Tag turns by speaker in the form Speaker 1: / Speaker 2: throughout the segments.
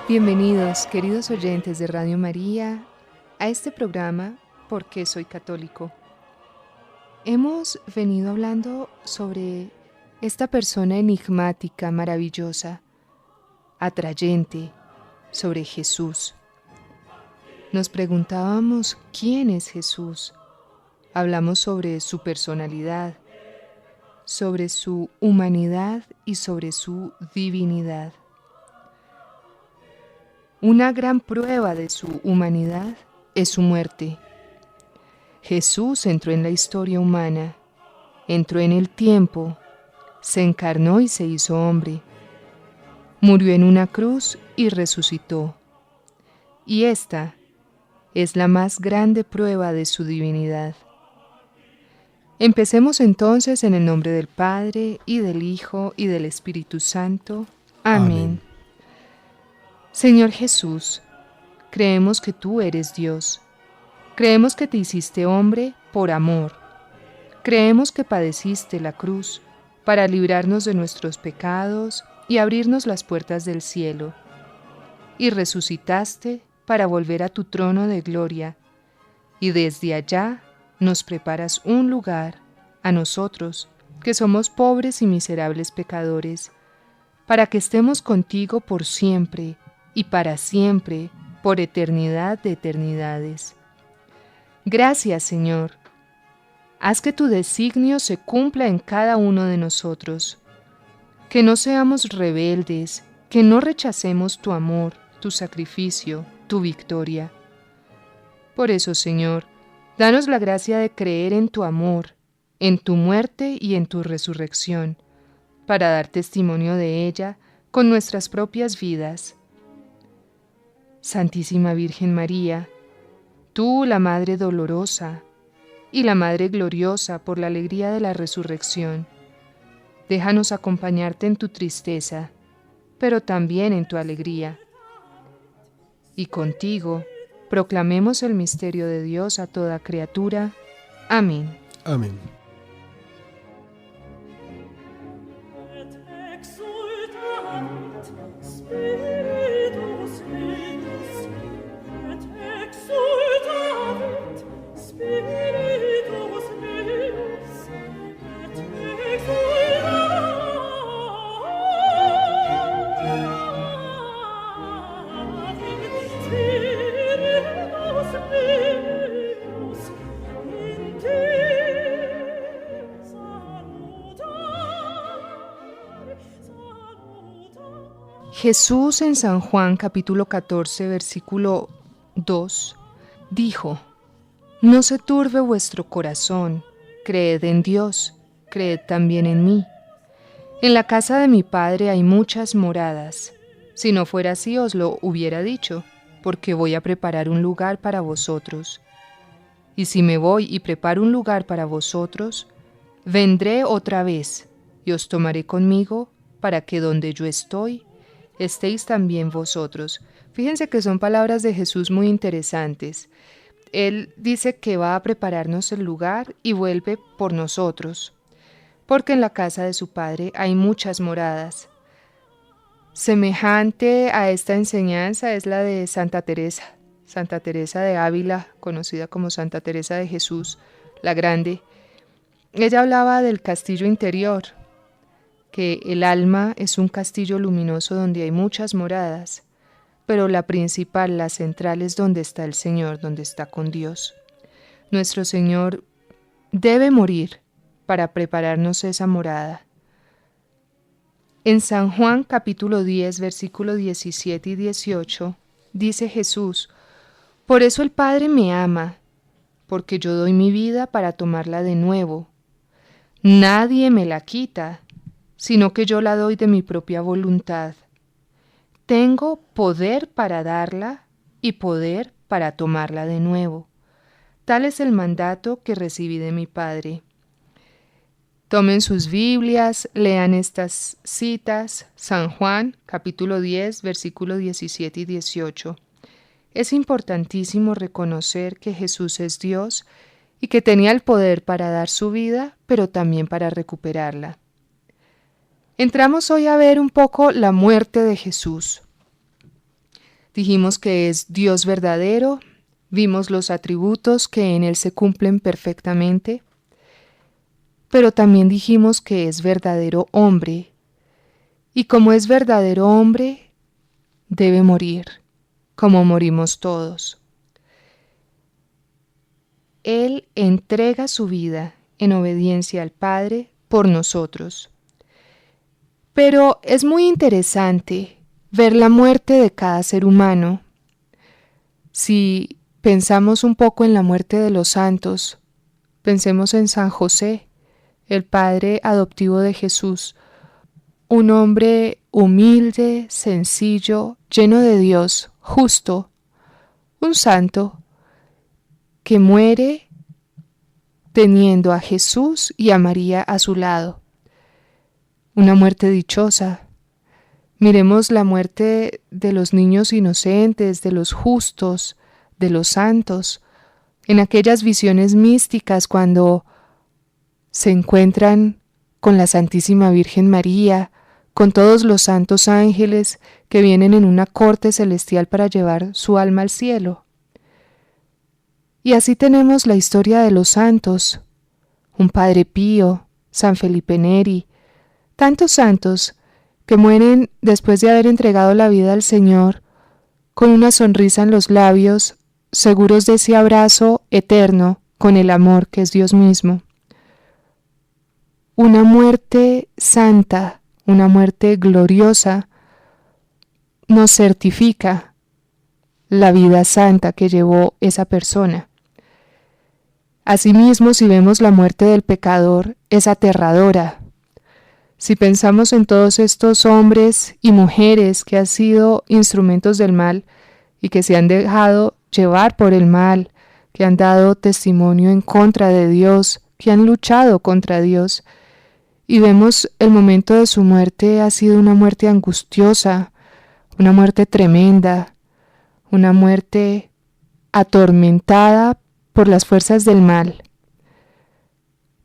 Speaker 1: Bienvenidos, queridos oyentes de Radio María, a este programa ¿Por qué soy católico? Hemos venido hablando sobre esta persona enigmática, maravillosa, atrayente, sobre Jesús. Nos preguntábamos quién es Jesús. Hablamos sobre su personalidad, sobre su humanidad y sobre su divinidad. Una gran prueba de su humanidad es su muerte. Jesús entró en la historia humana, entró en el tiempo, se encarnó y se hizo hombre. Murió en una cruz y resucitó. Y esta es la más grande prueba de su divinidad. Empecemos entonces en el nombre del Padre, y del Hijo, y del Espíritu Santo. Amén. Señor Jesús, creemos que tú eres Dios. Creemos que te hiciste hombre por amor. Creemos que padeciste la cruz para librarnos de nuestros pecados y abrirnos las puertas del cielo. Y resucitaste para volver a tu trono de gloria. Y desde allá nos preparas un lugar a nosotros, que somos pobres y miserables pecadores, para que estemos contigo por siempre y para siempre, por eternidad de eternidades. Gracias, Señor. Haz que tu designio se cumpla en cada uno de nosotros. Que no seamos rebeldes, que no rechacemos tu amor, tu sacrificio, tu victoria. Por eso, Señor, danos la gracia de creer en tu amor, en tu muerte y en tu resurrección, para dar testimonio de ella con nuestras propias vidas. Santísima Virgen María, tú la Madre dolorosa y la Madre gloriosa por la alegría de la resurrección, déjanos acompañarte en tu tristeza, pero también en tu alegría. Y contigo proclamemos el misterio de Dios a toda criatura. Amén.
Speaker 2: Amén.
Speaker 1: Jesús en San Juan capítulo 14 versículo 2 dijo: No se turbe vuestro corazón, creed en Dios, creed también en mí. En la casa de mi Padre hay muchas moradas. Si no fuera así os lo hubiera dicho, porque voy a preparar un lugar para vosotros. Y si me voy y preparo un lugar para vosotros, vendré otra vez y os tomaré conmigo, para que donde yo estoy, estéis también vosotros. Fíjense que son palabras de Jesús muy interesantes. Él dice que va a prepararnos el lugar y vuelve por nosotros, porque en la casa de su Padre hay muchas moradas. Semejante a esta enseñanza es la de Santa Teresa de Ávila, conocida como Santa Teresa de Jesús, la Grande. Ella hablaba del castillo interior, que el alma es un castillo luminoso donde hay muchas moradas, pero la principal, la central, es donde está el Señor, donde está con Dios. Nuestro Señor debe morir para prepararnos esa morada. En San Juan capítulo 10, versículos 17 y 18, dice Jesús: Por eso el Padre me ama, porque yo doy mi vida para tomarla de nuevo. Nadie me la quita, sino que yo la doy de mi propia voluntad. Tengo poder para darla y poder para tomarla de nuevo. Tal es el mandato que recibí de mi Padre. Tomen sus Biblias, lean estas citas, San Juan, capítulo 10, versículos 17 y 18. Es importantísimo reconocer que Jesús es Dios y que tenía el poder para dar su vida, pero también para recuperarla. Entramos hoy a ver un poco la muerte de Jesús. Dijimos que es Dios verdadero, vimos los atributos que en Él se cumplen perfectamente, pero también dijimos que es verdadero hombre, y como es verdadero hombre, debe morir, como morimos todos. Él entrega su vida en obediencia al Padre por nosotros. Pero es muy interesante ver la muerte de cada ser humano. Si pensamos un poco en la muerte de los santos, pensemos en San José, el padre adoptivo de Jesús, un hombre humilde, sencillo, lleno de Dios, justo, un santo que muere teniendo a Jesús y a María a su lado. Una muerte dichosa. Miremos la muerte de los niños inocentes, de los justos, de los santos, en aquellas visiones místicas cuando se encuentran con la Santísima Virgen María, con todos los santos ángeles que vienen en una corte celestial para llevar su alma al cielo. Y así tenemos la historia de los santos, un Padre Pío, San Felipe Neri, tantos santos que mueren después de haber entregado la vida al Señor, con una sonrisa en los labios, seguros de ese abrazo eterno con el amor que es Dios mismo. Una muerte santa, una muerte gloriosa, nos certifica la vida santa que llevó esa persona. Asimismo, si vemos la muerte del pecador, es aterradora. Si pensamos en todos estos hombres y mujeres que han sido instrumentos del mal y que se han dejado llevar por el mal, que han dado testimonio en contra de Dios, que han luchado contra Dios, y vemos el momento de su muerte ha sido una muerte angustiosa, una muerte tremenda, una muerte atormentada por las fuerzas del mal.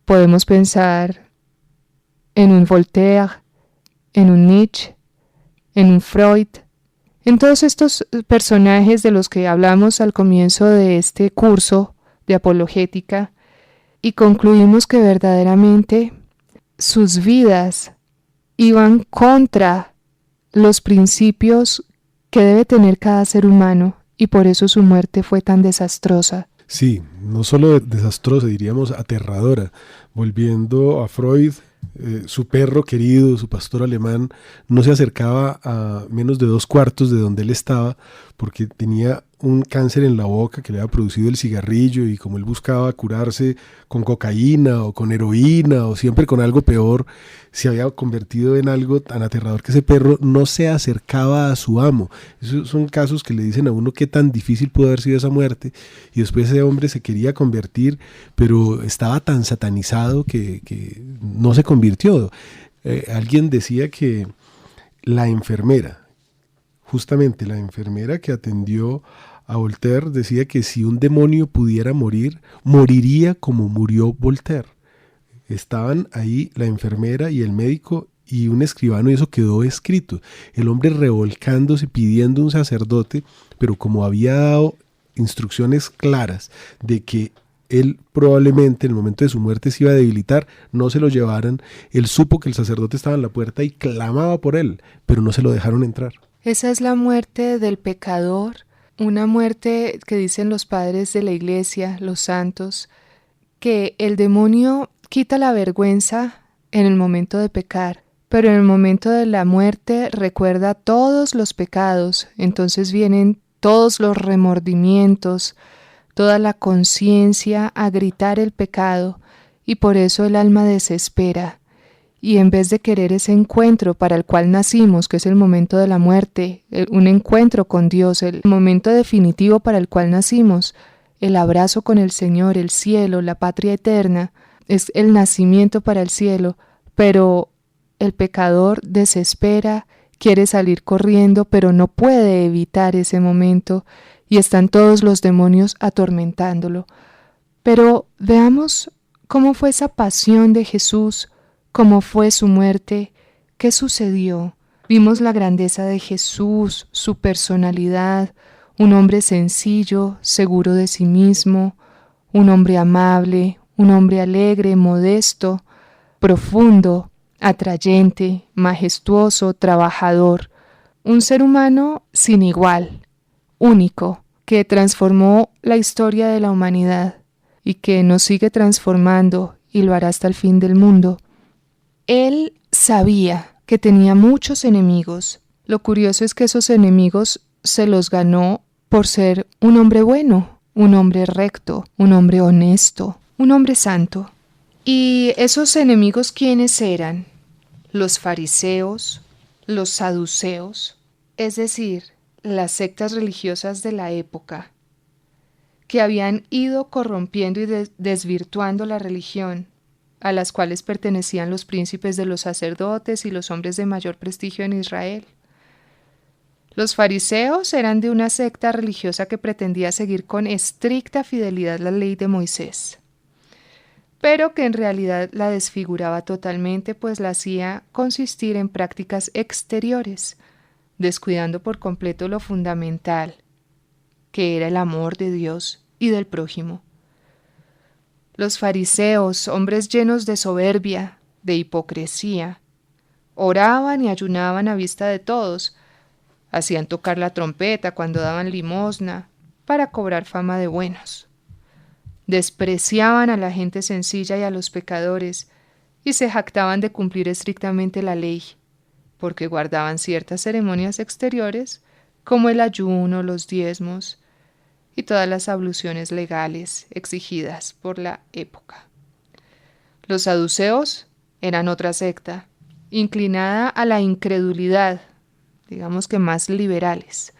Speaker 1: Podemos pensar en un Voltaire, en un Nietzsche, en un Freud, en todos estos personajes de los que hablamos al comienzo de este curso de apologética, y concluimos que verdaderamente sus vidas iban contra los principios que debe tener cada ser humano, y por eso su muerte fue tan desastrosa.
Speaker 2: Sí, no solo desastrosa, diríamos aterradora. Volviendo a Freud, su perro querido, su pastor alemán, no se acercaba a menos de 2/4 de donde él estaba porque tenía un cáncer en la boca que le había producido el cigarrillo, y como él buscaba curarse con cocaína o con heroína o siempre con algo peor, se había convertido en algo tan aterrador que ese perro no se acercaba a su amo. Esos son casos que le dicen a uno qué tan difícil pudo haber sido esa muerte, y después ese hombre se quería convertir, pero estaba tan satanizado que no se convirtió. Alguien decía que la enfermera, justamente la enfermera que atendió a Voltaire, decía que si un demonio pudiera morir, moriría como murió Voltaire. Estaban ahí la enfermera y el médico y un escribano, y eso quedó escrito. El hombre revolcándose pidiendo un sacerdote, pero como había dado instrucciones claras de que él probablemente en el momento de su muerte se iba a debilitar, no se lo llevaran. Él supo que el sacerdote estaba en la puerta y clamaba por él, pero no se lo dejaron entrar.
Speaker 1: Esa es la muerte del pecador, una muerte que dicen los padres de la iglesia, los santos, que el demonio quita la vergüenza en el momento de pecar, pero en el momento de la muerte recuerda todos los pecados, entonces vienen todos los remordimientos, toda la conciencia a gritar el pecado, y por eso el alma desespera. Y en vez de querer ese encuentro para el cual nacimos, que es el momento de la muerte, un encuentro con Dios, el momento definitivo para el cual nacimos, el abrazo con el Señor, el cielo, la patria eterna, es el nacimiento para el cielo, pero el pecador desespera, quiere salir corriendo, pero no puede evitar ese momento, y están todos los demonios atormentándolo. Pero veamos cómo fue esa pasión de Jesús, cómo fue su muerte, qué sucedió. Vimos la grandeza de Jesús, su personalidad, un hombre sencillo, seguro de sí mismo, un hombre amable, un hombre alegre, modesto, profundo, atrayente, majestuoso, trabajador, un ser humano sin igual, único, que transformó la historia de la humanidad y que nos sigue transformando y lo hará hasta el fin del mundo. Él sabía que tenía muchos enemigos. Lo curioso es que esos enemigos se los ganó por ser un hombre bueno, un hombre recto, un hombre honesto, un hombre santo. ¿Y esos enemigos quiénes eran? Los fariseos, los saduceos, es decir, las sectas religiosas de la época, que habían ido corrompiendo y desvirtuando la religión, a las cuales pertenecían los príncipes de los sacerdotes y los hombres de mayor prestigio en Israel. Los fariseos eran de una secta religiosa que pretendía seguir con estricta fidelidad la ley de Moisés, pero que en realidad la desfiguraba totalmente, pues la hacía consistir en prácticas exteriores, descuidando por completo lo fundamental, que era el amor de Dios y del prójimo. Los fariseos, hombres llenos de soberbia, de hipocresía, oraban y ayunaban a vista de todos, hacían tocar la trompeta cuando daban limosna para cobrar fama de buenos. Despreciaban a la gente sencilla y a los pecadores y se jactaban de cumplir estrictamente la ley, porque guardaban ciertas ceremonias exteriores como el ayuno, los diezmos y todas las abluciones legales exigidas por la época. Los saduceos eran otra secta, inclinada a la incredulidad, digamos que más liberales,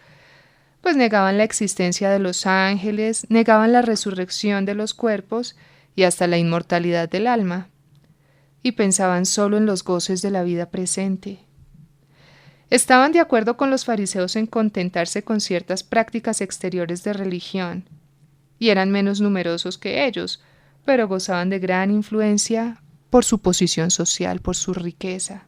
Speaker 1: pues negaban la existencia de los ángeles, negaban la resurrección de los cuerpos y hasta la inmortalidad del alma, y pensaban solo en los goces de la vida presente. Estaban de acuerdo con los fariseos en contentarse con ciertas prácticas exteriores de religión, y eran menos numerosos que ellos, pero gozaban de gran influencia por su posición social, por su riqueza.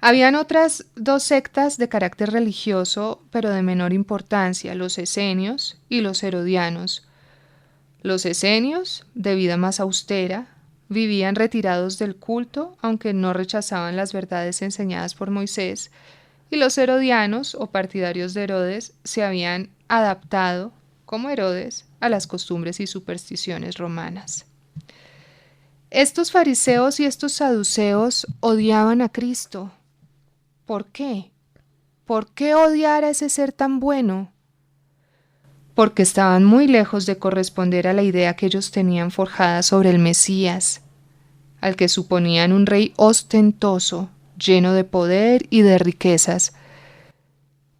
Speaker 1: Habían otras dos sectas de carácter religioso, pero de menor importancia, los esenios y los herodianos. Los esenios, de vida más austera, vivían retirados del culto, aunque no rechazaban las verdades enseñadas por Moisés, y los herodianos, o partidarios de Herodes, se habían adaptado, como Herodes, a las costumbres y supersticiones romanas. Estos fariseos y estos saduceos odiaban a Cristo. ¿Por qué? ¿Por qué odiar a ese ser tan bueno? Porque estaban muy lejos de corresponder a la idea que ellos tenían forjada sobre el Mesías, al que suponían un rey ostentoso, lleno de poder y de riquezas.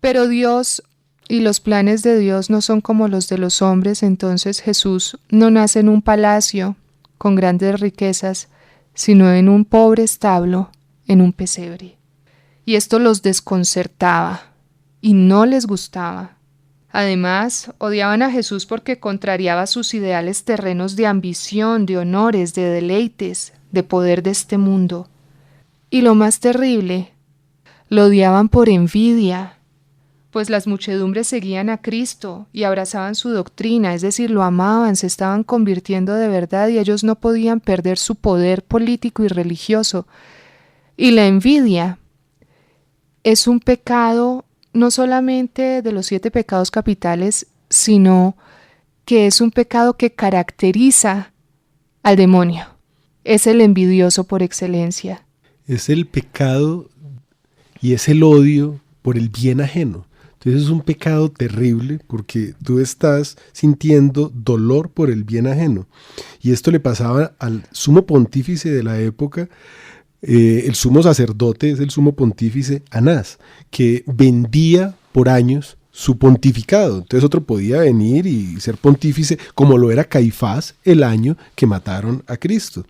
Speaker 1: Pero Dios y los planes de Dios no son como los de los hombres, entonces Jesús no nace en un palacio con grandes riquezas, sino en un pobre establo, en un pesebre. Y esto los desconcertaba y no les gustaba. Además, odiaban a Jesús porque contrariaba sus ideales terrenos de ambición, de honores, de deleites, de poder de este mundo. Y lo más terrible, lo odiaban por envidia, pues las muchedumbres seguían a Cristo y abrazaban su doctrina, es decir, lo amaban, se estaban convirtiendo de verdad y ellos no podían perder su poder político y religioso. Y la envidia es un pecado no solamente de los 7 pecados capitales, sino que es un pecado que caracteriza al demonio. Es el envidioso por excelencia.
Speaker 2: Es el pecado y es el odio por el bien ajeno. Entonces es un pecado terrible porque tú estás sintiendo dolor por el bien ajeno. Y esto le pasaba al sumo pontífice de la época. El sumo sacerdote es el sumo pontífice Anás, que vendía por años su pontificado. Entonces otro podía venir y ser pontífice, como lo era Caifás el año que mataron a Cristo.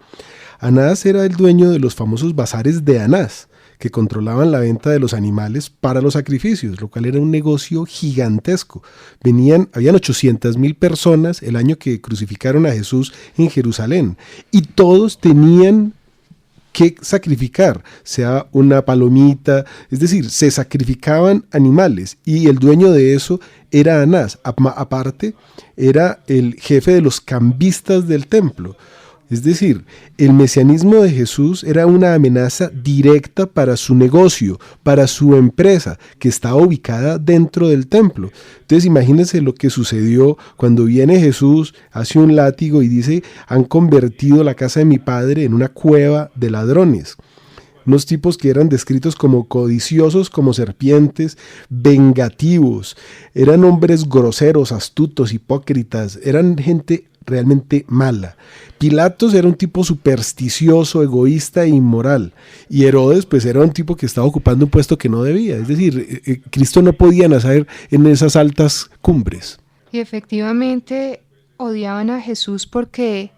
Speaker 2: Anás era el dueño de los famosos bazares de Anás, que controlaban la venta de los animales para los sacrificios, lo cual era un negocio gigantesco. Habían 800,000 personas el año que crucificaron a Jesús en Jerusalén, y todos tenían qué sacrificar, sea una palomita, es decir, se sacrificaban animales y el dueño de eso era Anás, aparte era el jefe de los cambistas del templo. Es decir, el mesianismo de Jesús era una amenaza directa para su negocio, para su empresa, que estaba ubicada dentro del templo. Entonces imagínense lo que sucedió cuando viene Jesús, hace un látigo y dice, han convertido la casa de mi padre en una cueva de ladrones. Unos tipos que eran descritos como codiciosos como serpientes, vengativos, eran hombres groseros, astutos, hipócritas, eran gente realmente mala. Pilatos era un tipo supersticioso, egoísta e inmoral. Y Herodes pues era un tipo que estaba ocupando un puesto que no debía. Es decir, Cristo no podía nacer en esas altas cumbres.
Speaker 1: Y efectivamente odiaban a Jesús porque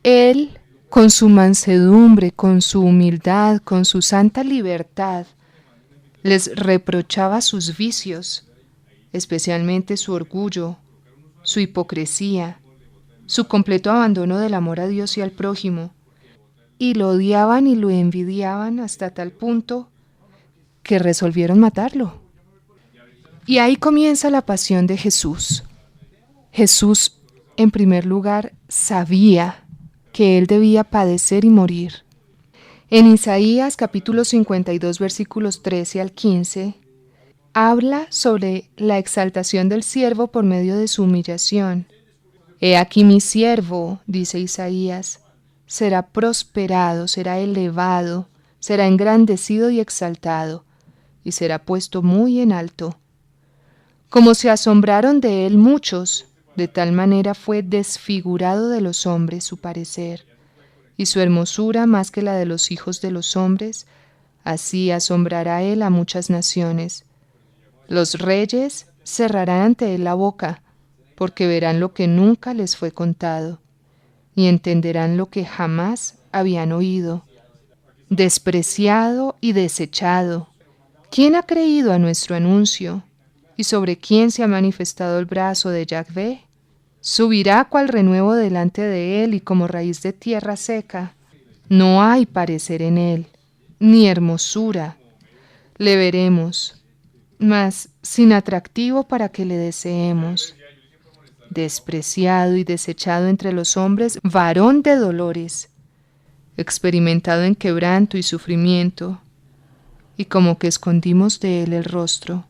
Speaker 1: Él, con su mansedumbre, con su humildad, con su santa libertad, les reprochaba sus vicios, especialmente su orgullo, su hipocresía, su completo abandono del amor a Dios y al prójimo, y lo odiaban y lo envidiaban hasta tal punto que resolvieron matarlo. Y ahí comienza la pasión de Jesús. Jesús, en primer lugar, sabía que él debía padecer y morir. En Isaías capítulo 52 versículos 13 al 15, habla sobre la exaltación del siervo por medio de su humillación. He aquí mi siervo, dice Isaías, será prosperado, será elevado, será engrandecido y exaltado, y será puesto muy en alto. Como se asombraron de él muchos, de tal manera fue desfigurado de los hombres su parecer, y su hermosura más que la de los hijos de los hombres, así asombrará él a muchas naciones. Los reyes cerrarán ante él la boca, porque verán lo que nunca les fue contado, y entenderán lo que jamás habían oído. Despreciado y desechado, ¿quién ha creído a nuestro anuncio? ¿Y sobre quién se ha manifestado el brazo de Yahvé? Subirá cual renuevo delante de él y como raíz de tierra seca. No hay parecer en él, ni hermosura. Le veremos, mas sin atractivo para que le deseemos. Despreciado y desechado entre los hombres, varón de dolores, experimentado en quebranto y sufrimiento, y como que escondimos de él el rostro.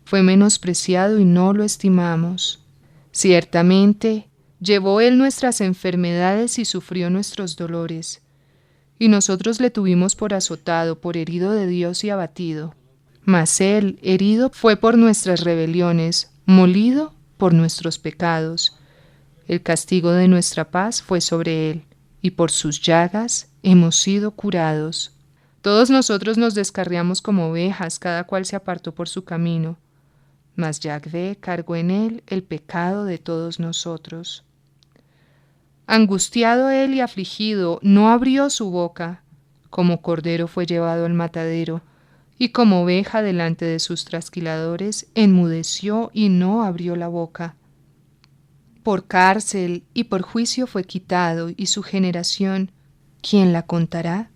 Speaker 1: Fue menospreciado y no lo estimamos. Ciertamente, llevó él nuestras enfermedades y sufrió nuestros dolores, y nosotros le tuvimos por azotado, por herido de Dios y abatido. Mas él, herido, fue por nuestras rebeliones, molido por nuestros pecados. El castigo de nuestra paz fue sobre él, y por sus llagas hemos sido curados. Todos nosotros nos descarriamos como ovejas, cada cual se apartó por su camino. Mas Yahvé cargó en él el pecado de todos nosotros. Angustiado él y afligido, no abrió su boca. Como cordero fue llevado al matadero, y como oveja delante de sus trasquiladores, enmudeció y no abrió la boca. Por cárcel y por juicio fue quitado, y su generación, ¿quién la contará?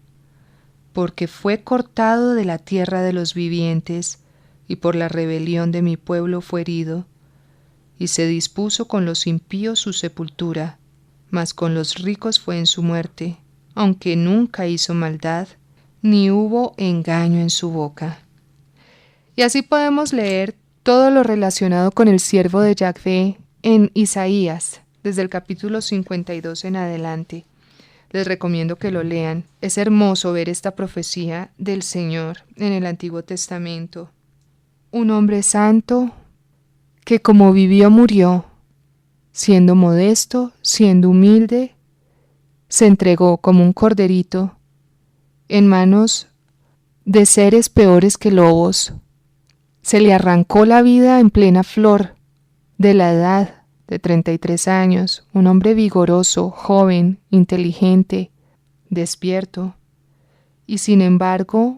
Speaker 1: Porque fue cortado de la tierra de los vivientes, y por la rebelión de mi pueblo fue herido. Y se dispuso con los impíos su sepultura, mas con los ricos fue en su muerte, aunque nunca hizo maldad, ni hubo engaño en su boca. Y así podemos leer todo lo relacionado con el siervo de Yahvé en Isaías, desde el capítulo 52 en adelante. Les recomiendo que lo lean. Es hermoso ver esta profecía del Señor en el Antiguo Testamento. Un hombre santo que como vivió murió, siendo modesto, siendo humilde, se entregó como un corderito en manos de seres peores que lobos. Se le arrancó la vida en plena flor de la edad de 33 años, un hombre vigoroso, joven, inteligente, despierto. Y sin embargo,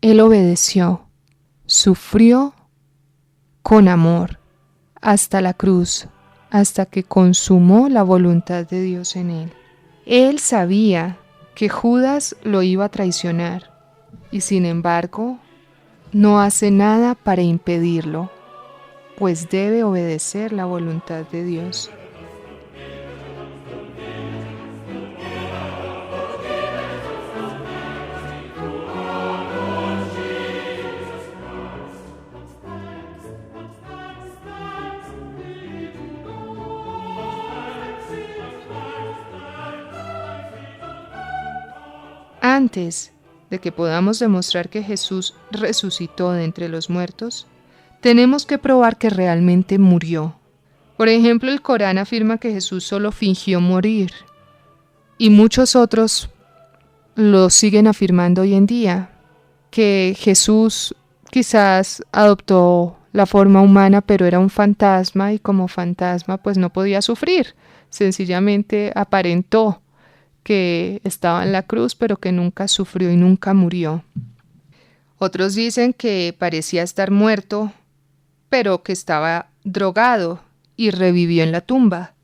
Speaker 1: él obedeció, sufrió con amor hasta la cruz, hasta que consumó la voluntad de Dios en él. Él sabía que Judas lo iba a traicionar y sin embargo no hace nada para impedirlo, pues debe obedecer la voluntad de Dios. Antes de que podamos demostrar que Jesús resucitó de entre los muertos, tenemos que probar que realmente murió. Por ejemplo, el Corán afirma que Jesús solo fingió morir, y muchos otros lo siguen afirmando hoy en día, que Jesús quizás adoptó la forma humana, pero era un fantasma y como fantasma pues no podía sufrir, sencillamente aparentó que estaba en la cruz, pero que nunca sufrió y nunca murió. Otros dicen que parecía estar muerto, pero que estaba drogado y revivió en la tumba.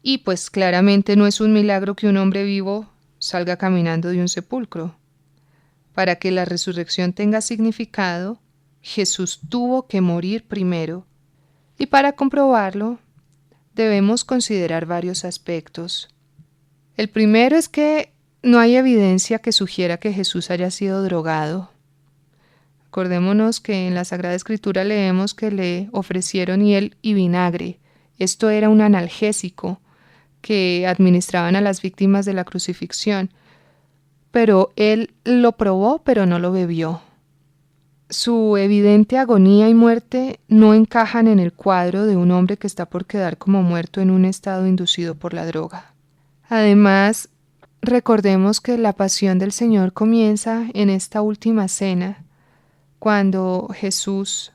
Speaker 1: Y pues claramente no es un milagro que un hombre vivo salga caminando de un sepulcro. Para que la resurrección tenga significado, Jesús tuvo que morir primero. Y para comprobarlo, debemos considerar varios aspectos. El primero es que no hay evidencia que sugiera que Jesús haya sido drogado. Acordémonos que en la Sagrada Escritura leemos que le ofrecieron hiel y vinagre. Esto era un analgésico que administraban a las víctimas de la crucifixión. Pero él lo probó, pero no lo bebió. Su evidente agonía y muerte no encajan en el cuadro de un hombre que está por quedar como muerto en un estado inducido por la droga. Además, recordemos que la pasión del Señor comienza en esta última cena, cuando Jesús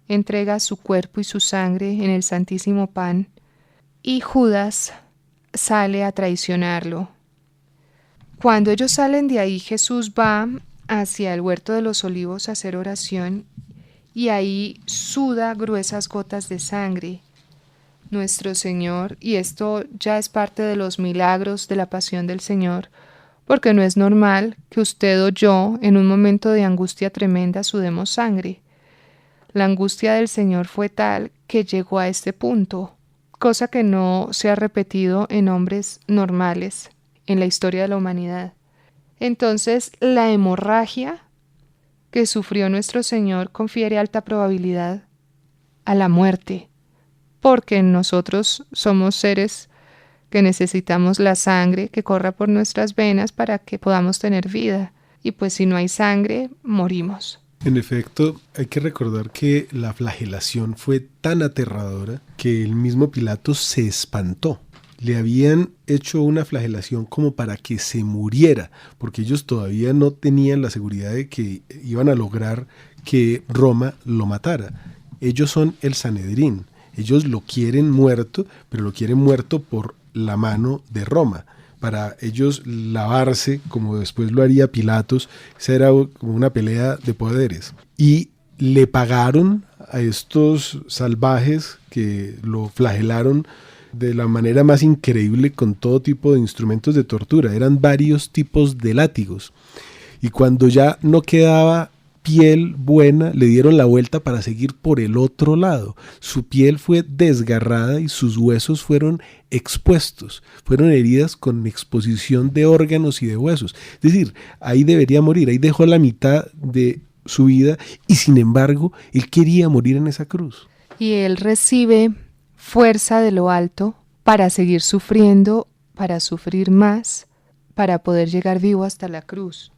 Speaker 1: entrega su cuerpo y su sangre en el Santísimo Pan, y Judas sale a traicionarlo. Cuando ellos salen de ahí, Jesús va hacia el huerto de los olivos a hacer oración, y ahí suda gruesas gotas de sangre. Nuestro Señor, y esto ya es parte de los milagros de la pasión del Señor, porque no es normal que usted o yo, en un momento de angustia tremenda, sudemos sangre. La angustia del Señor fue tal que llegó a este punto, cosa que no se ha repetido en hombres normales en la historia de la humanidad. Entonces, la hemorragia que sufrió nuestro Señor confiere alta probabilidad a la muerte, porque nosotros somos seres que necesitamos la sangre que corra por nuestras venas para que podamos tener vida. Y pues si no hay sangre, morimos.
Speaker 2: En efecto, hay que recordar que la flagelación fue tan aterradora que el mismo Pilato se espantó. Le habían hecho una flagelación como para que se muriera, porque ellos todavía no tenían la seguridad de que iban a lograr que Roma lo matara. Ellos son el Sanedrín. Ellos lo quieren muerto, pero lo quieren muerto por la mano de Roma, para ellos lavarse, como después lo haría Pilatos. Esa era como una pelea de poderes. Y le pagaron a estos salvajes que lo flagelaron de la manera más increíble con todo tipo de instrumentos de tortura. Eran varios tipos de látigos. Y cuando ya no quedaba piel buena, le dieron la vuelta para seguir por el otro lado. Su piel fue desgarrada y sus huesos fueron expuestos. Fueron heridas con exposición de órganos y de huesos. Es decir, ahí debería morir. Ahí dejó la mitad de su vida y sin embargo, él quería morir en esa cruz.
Speaker 1: Y él recibe fuerza de lo alto para seguir sufriendo, para sufrir más, para poder llegar vivo hasta la cruz.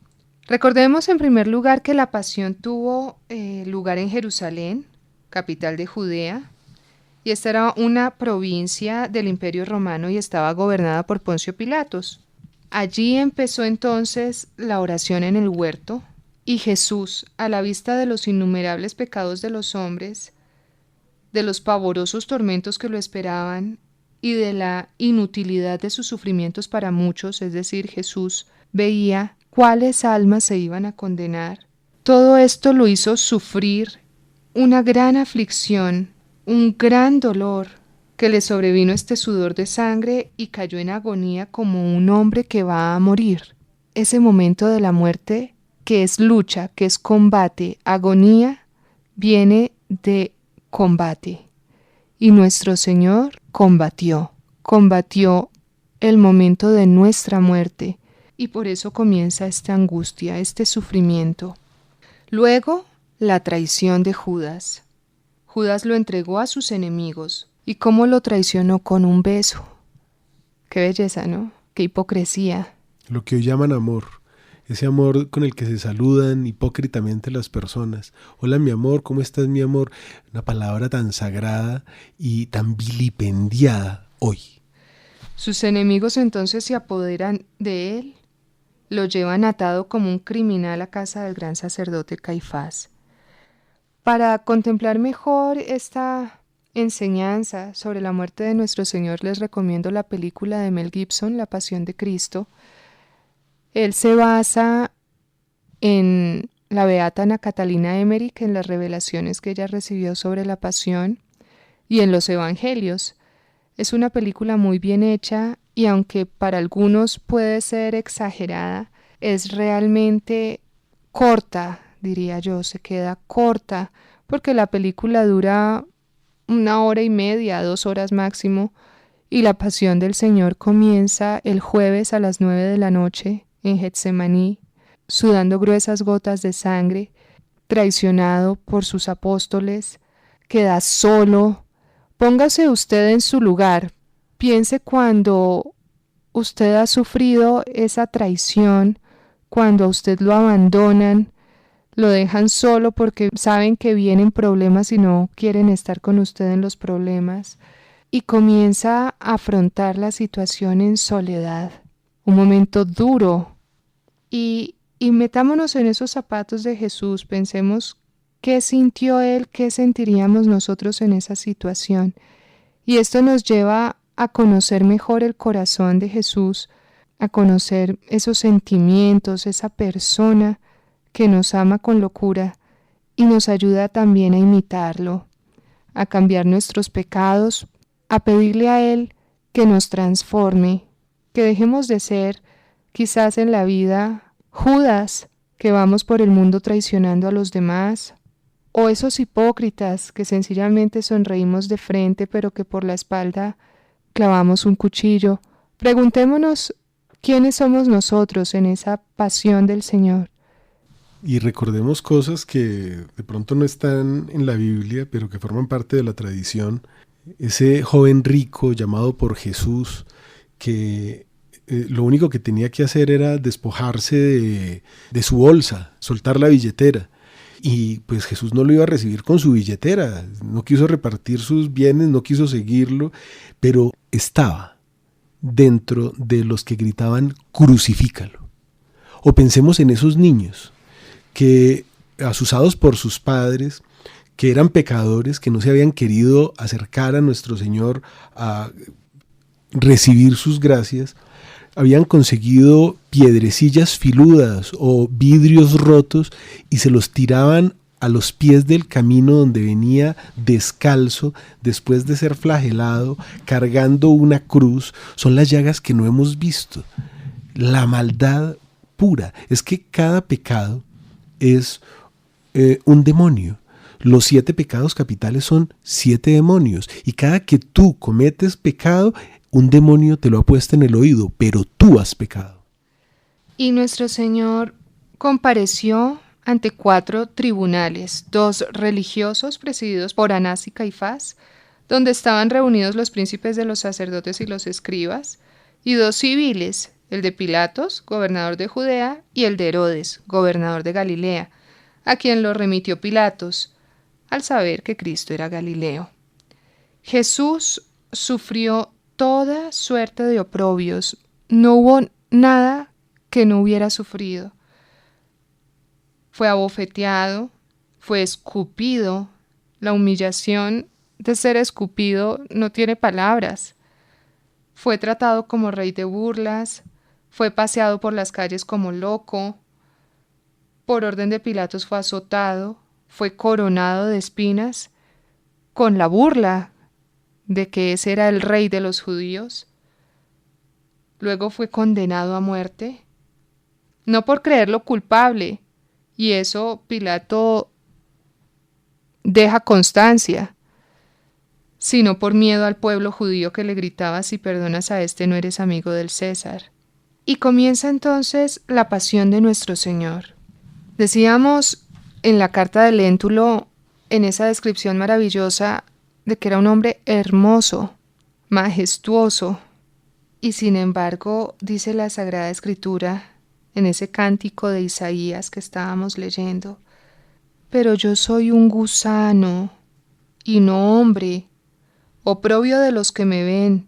Speaker 1: Recordemos en primer lugar que la pasión tuvo lugar en Jerusalén, capital de Judea, y esta era una provincia del Imperio Romano y estaba gobernada por Poncio Pilatos. Allí empezó entonces la oración en el huerto, y Jesús, a la vista de los innumerables pecados de los hombres, de los pavorosos tormentos que lo esperaban y de la inutilidad de sus sufrimientos para muchos, es decir, Jesús veía cuáles almas se iban a condenar. Todo esto lo hizo sufrir una gran aflicción, un gran dolor, que le sobrevino este sudor de sangre y cayó en agonía como un hombre que va a morir. ese momento de la muerte, que es lucha, que es combate, agonía, viene de combate. Y nuestro Señor combatió el momento de nuestra muerte, y por eso comienza esta angustia, este sufrimiento. Luego, la traición de Judas. Judas lo entregó a sus enemigos. ¿Y cómo lo traicionó? Con un beso. Qué belleza, ¿no? Qué hipocresía.
Speaker 2: Lo que hoy llaman amor, ese amor con el que se saludan hipócritamente las personas. Hola mi amor, ¿cómo estás mi amor? Una palabra tan sagrada y tan vilipendiada hoy.
Speaker 1: Sus enemigos entonces se apoderan de él, lo llevan atado como un criminal a casa del gran sacerdote Caifás. Para contemplar mejor esta enseñanza sobre la muerte de nuestro Señor, les recomiendo la película de Mel Gibson, La Pasión de Cristo. Él se basa en la beata Ana Catalina Emmerich, en las revelaciones que ella recibió sobre la pasión y en los evangelios. Es una película muy bien hecha y aunque para algunos puede ser exagerada, es realmente corta, diría yo, se queda corta porque la película dura 1 hora y media, 2 horas máximo, y la pasión del Señor comienza el jueves a las 9 de la noche en Getsemaní, sudando gruesas gotas de sangre, traicionado por sus apóstoles, queda solo. Póngase usted en su lugar, piense cuando usted ha sufrido esa traición, cuando a usted lo abandonan, lo dejan solo porque saben que vienen problemas y no quieren estar con usted en los problemas, y comienza a afrontar la situación en soledad, un momento duro, y metámonos en esos zapatos de Jesús, pensemos qué sintió Él, qué sentiríamos nosotros en esa situación, y esto nos lleva a conocer mejor el corazón de Jesús, a conocer esos sentimientos, esa persona que nos ama con locura y nos ayuda también a imitarlo, a cambiar nuestros pecados, a pedirle a Él que nos transforme, que dejemos de ser quizás en la vida Judas, que vamos por el mundo traicionando a los demás, o esos hipócritas que sencillamente sonreímos de frente pero que por la espalda clavamos un cuchillo. Preguntémonos quiénes somos nosotros en esa pasión del Señor.
Speaker 2: Y recordemos cosas que de pronto no están en la Biblia, pero que forman parte de la tradición. Ese joven rico llamado por Jesús, que lo único que tenía que hacer era despojarse de su bolsa, soltar la billetera. Y pues Jesús no lo iba a recibir con su billetera, no quiso repartir sus bienes, no quiso seguirlo, pero estaba dentro de los que gritaban crucifícalo. O pensemos en esos niños que, asusados por sus padres, que eran pecadores, que no se habían querido acercar a nuestro Señor a recibir sus gracias, habían conseguido piedrecillas filudas o vidrios rotos y se los tiraban a los pies del camino donde venía descalzo después de ser flagelado, cargando una cruz. Son las llagas que no hemos visto. La maldad pura. Es que cada pecado es un demonio. Los 7 pecados capitales son 7 demonios. Y cada que tú cometes pecado, un demonio te lo ha puesto en el oído, pero tú has pecado.
Speaker 1: Y nuestro Señor compareció ante 4 tribunales, 2 religiosos presididos por Anás y Caifás, donde estaban reunidos los príncipes de los sacerdotes y los escribas, y 2 civiles, el de Pilatos, gobernador de Judea, y el de Herodes, gobernador de Galilea, a quien lo remitió Pilatos, al saber que Cristo era Galileo. Jesús sufrió toda suerte de oprobios, no hubo nada que no hubiera sufrido. Fue abofeteado, fue escupido, la humillación de ser escupido no tiene palabras. Fue tratado como rey de burlas, fue paseado por las calles como loco, por orden de Pilatos fue azotado, fue coronado de espinas, con la burla de que ese era el rey de los judíos. Luego fue condenado a muerte, no por creerlo culpable, y eso Pilato deja constancia, sino por miedo al pueblo judío que le gritaba: si perdonas a este no eres amigo del César. Y comienza entonces la pasión de nuestro Señor. Decíamos en la carta de Léntulo, en esa descripción maravillosa de que era un hombre hermoso, majestuoso, y sin embargo dice la Sagrada Escritura en ese cántico de Isaías que estábamos leyendo: pero yo soy un gusano y no hombre, oprobio de los que me ven,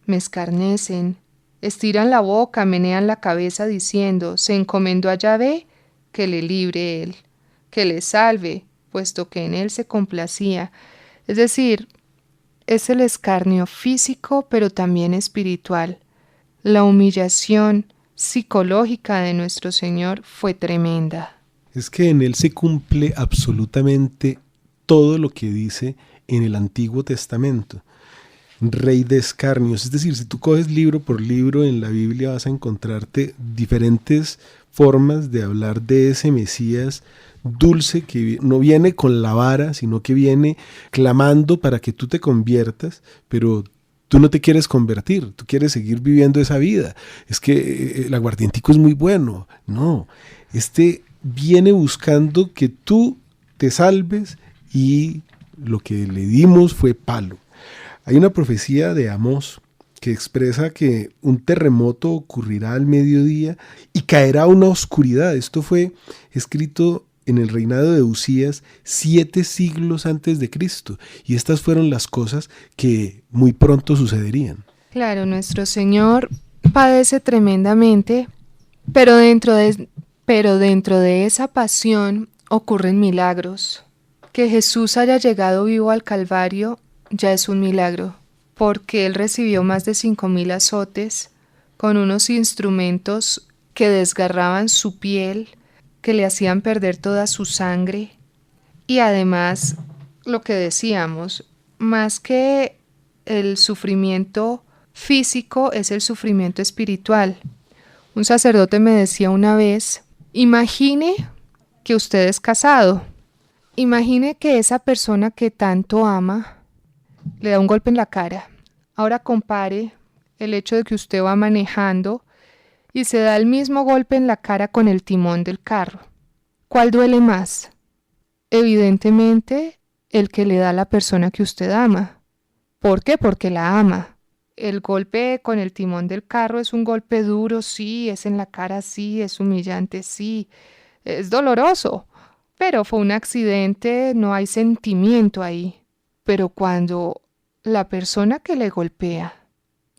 Speaker 1: me escarnecen, estiran la boca, menean la cabeza diciendo: se encomendó a Yahvé, que le libre él, que le salve, puesto que en él se complacía. Es decir, es el escarnio físico, pero también espiritual. La humillación psicológica de nuestro Señor fue tremenda.
Speaker 2: Es que en él se cumple absolutamente todo lo que dice en el Antiguo Testamento. Rey de escarnios, es decir, si tú coges libro por libro en la Biblia vas a encontrarte diferentes formas de hablar de ese Mesías dulce que no viene con la vara, sino que viene clamando para que tú te conviertas, pero tú no te quieres convertir, tú quieres seguir viviendo esa vida. Es que el aguardientico es muy bueno. No, este viene buscando que tú te salves y lo que le dimos fue palo. Hay una profecía de Amós que expresa que un terremoto ocurrirá al mediodía y caerá una oscuridad. Esto fue escrito en el reinado de Usías 7 siglos antes de Cristo. Y estas fueron las cosas que muy pronto sucederían.
Speaker 1: Claro, nuestro Señor padece tremendamente, pero dentro de esa pasión ocurren milagros. Que Jesús haya llegado vivo al Calvario ya es un milagro, porque Él recibió más de 5,000 azotes con unos instrumentos que desgarraban su piel, que le hacían perder toda su sangre. Y además, lo que decíamos, más que el sufrimiento físico es el sufrimiento espiritual. Un sacerdote me decía una vez: imagine que usted es casado, imagine que esa persona que tanto ama le da un golpe en la cara. Ahora compare el hecho de que usted va manejando y se da el mismo golpe en la cara con el timón del carro. ¿Cuál duele más? Evidentemente, el que le da a la persona que usted ama. ¿Por qué? Porque la ama. El golpe con el timón del carro es un golpe duro, sí, es en la cara, sí, es humillante, sí, es doloroso, pero fue un accidente, no hay sentimiento ahí. Pero cuando la persona que le golpea